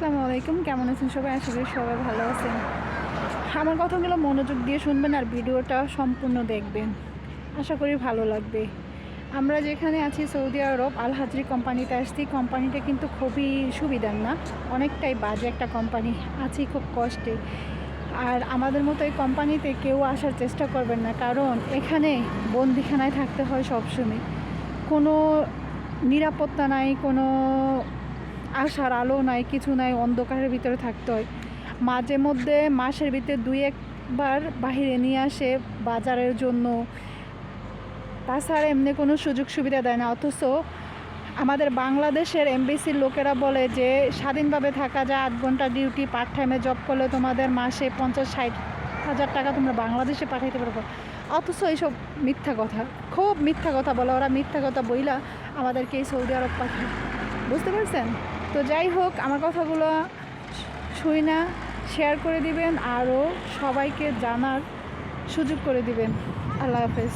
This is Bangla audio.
আসসালামু আলাইকুম, কেমন আছেন সবাই? আশা করি সবাই ভালো আছেন। আমার কথাগুলো মনোযোগ দিয়ে শুনবেন আর ভিডিওটা সম্পূর্ণ দেখবেন, আশা করি ভালো লাগবে। আমরা যেখানে আছি সৌদি আরব আল হাজরি কোম্পানিতে আসছি। কোম্পানিটা কিন্তু খুবই সুবিধার না, অনেকটাই বাজে একটা কোম্পানি। আছি খুব কষ্টে। আর আমাদের মতো এই কোম্পানিতে কেউ আসার চেষ্টা করবেন না, কারণ এখানে বন্দিখানায় থাকতে হয় সবসময়। কোনো নিরাপত্তা নাই, কোনো আশার আলো নাই, কিছু নাই, অন্ধকারের ভিতরে থাকতে হয়। মাঝে মধ্যে মাসের ভিতরে 2-1বার বাহিরে নিয়ে আসে বাজারের জন্য, তাছাড়া এমনি কোনো সুযোগ সুবিধা দেয় না। অথচ আমাদের বাংলাদেশের এমবিসির লোকেরা বলে যে স্বাধীনভাবে থাকা যায়, 8 ঘন্টা ডিউটি, পার্ট টাইমে জব করলে তোমাদের মাসে 50-60 হাজার টাকা তোমরা বাংলাদেশে পাঠাইতে পারবো। অথচ এইসব মিথ্যা কথা, খুব মিথ্যা কথা বলে ওরা। মিথ্যা কথা বইলা আমাদেরকে এই সৌদি আরব পাঠায়, বুঝতে পারছেন? তো যাই হোক, আমার কথাগুলো শুই না, শেয়ার করে দিবেন, আরও সবাইকে জানার সুযোগ করে দিবেন। আল্লাহ হাফেজ।